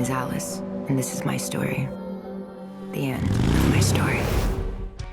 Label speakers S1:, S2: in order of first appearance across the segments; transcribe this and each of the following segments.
S1: is Alice, and this is my story. The end of my story.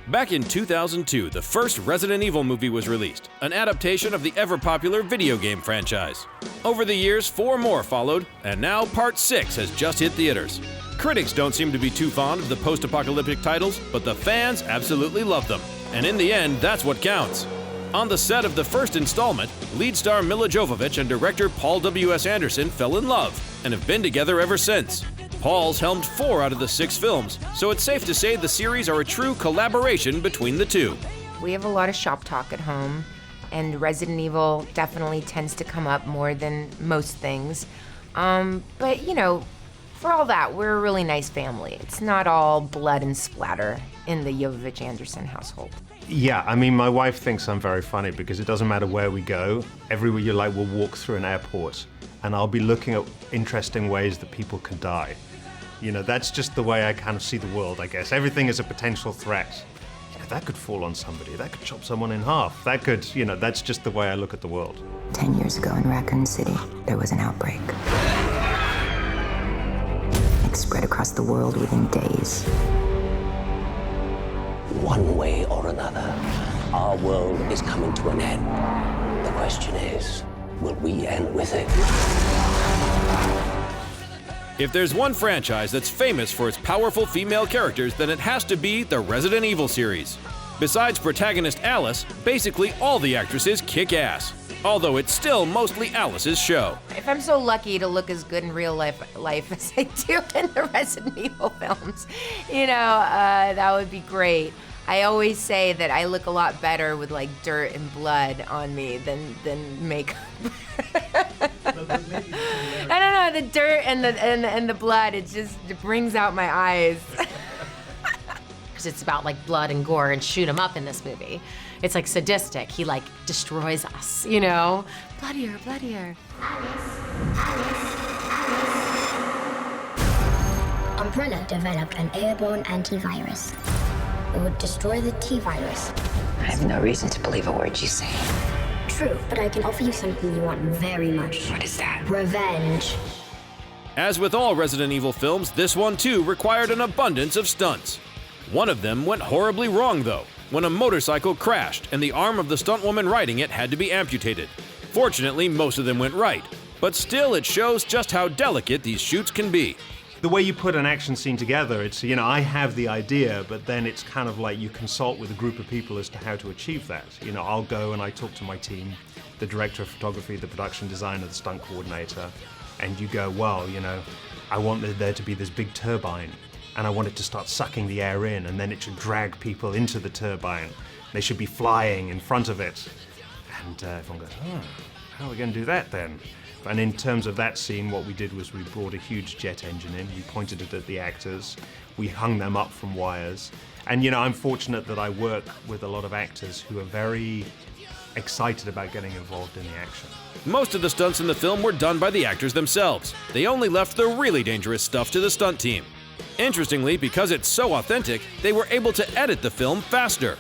S2: Back in 2002, the first Resident Evil movie was released, an adaptation of the ever-popular video game franchise. Over the years, 4 more followed, and now Part 6 has just hit theaters. Critics don't seem to be too fond of the post-apocalyptic titles, but the fans absolutely love them. And in the end, that's what counts. On the set of the first installment, lead star Milla Jovovich and director Paul W.S. Anderson fell in love and have been together ever since. Paul's helmed 4 out of the 6 films, so it's safe to say the series are a true collaboration between the two.
S1: We have a lot of shop talk at home, and Resident Evil definitely tends to come up more than most things. But, you know, for all that, we're a really nice family. It's not all blood and splatter in the Jovovich-Anderson household.
S3: Yeah, I mean, my wife thinks I'm very funny because it doesn't matter where we go. Everywhere you like, we'll walk through an airport, and I'll be looking at interesting ways that people can die. You know, that's just the way I kind of see the world, I guess. Everything is a potential threat. You know, that could fall on somebody. That could chop someone in half. That could, you know, that's just the way I look at the world.
S1: 10 years ago in Raccoon City, there was an outbreak. It spread across the world within days.
S4: One way or another, our world is coming to an end. The question is, will we end with it?
S2: If there's one franchise that's famous for its powerful female characters, then it has to be the Resident Evil series. Besides protagonist Alice, basically all the actresses kick ass. Although it's still mostly Alice's show.
S1: If I'm so lucky to look as good in real life as I do in the Resident Evil films, you know, that would be great. I always say that I look a lot better with like dirt and blood on me than makeup. I don't know, the dirt and the blood, it brings out my eyes.
S5: Because it's about like blood and gore and shoot 'em up in this movie. It's like sadistic. He like destroys us, you know? Bloodier, bloodier.
S6: Umbrella developed an airborne antivirus. It would destroy the T-virus.
S1: I have no reason to believe a word you say.
S6: True, but I can offer you something you want very much.
S1: What is that?
S6: Revenge.
S2: As with all Resident Evil films, this one too required an abundance of stunts. One of them went horribly wrong though, when a motorcycle crashed and the arm of the stuntwoman riding it had to be amputated. Fortunately, most of them went right, but still it shows just how delicate these shoots can be.
S3: The way you put an action scene together, it's, you know, I have the idea, but then it's kind of like you consult with a group of people as to how to achieve that. You know, I'll go and I talk to my team, the director of photography, the production designer, the stunt coordinator, and you go, well, you know, I want there to be this big turbine, and I want it to start sucking the air in, and then it should drag people into the turbine. They should be flying in front of it. And everyone goes, oh, how are we going to do that then? And in terms of that scene, what we did was we brought a huge jet engine in, we pointed it at the actors, we hung them up from wires. And you know, I'm fortunate that I work with a lot of actors who are very excited about getting involved in the action.
S2: Most of the stunts in the film were done by the actors themselves. They only left the really dangerous stuff to the stunt team. Interestingly, because it's so authentic, they were able to edit the film faster.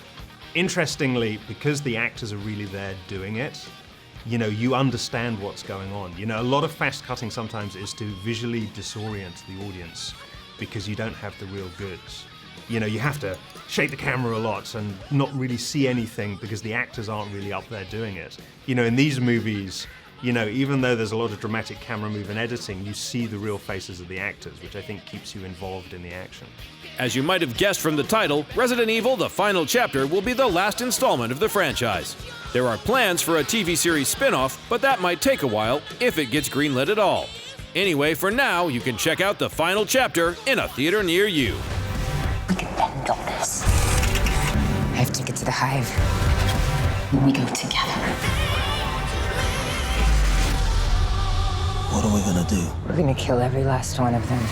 S3: Interestingly, because the actors are really there doing it, you know, you understand what's going on. You know, a lot of fast cutting sometimes is to visually disorient the audience because you don't have the real goods. You know, you have to shake the camera a lot and not really see anything because the actors aren't really up there doing it. You know, in these movies, you know, even though there's a lot of dramatic camera move and editing, you see the real faces of the actors, which I think keeps you involved in the action.
S2: As you might have guessed from the title, Resident Evil: The Final Chapter will be the last installment of the franchise. There are plans for a TV series spin-off, but that might take a while if it gets greenlit at all. Anyway, for now, you can check out The Final Chapter in a theater near you.
S1: We can end all this. I have to get to the Hive. We go together.
S4: What are we gonna do?
S1: We're gonna kill every last one of them.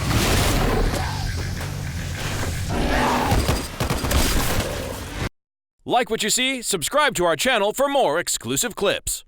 S2: Like what you see? Subscribe to our channel for more exclusive clips.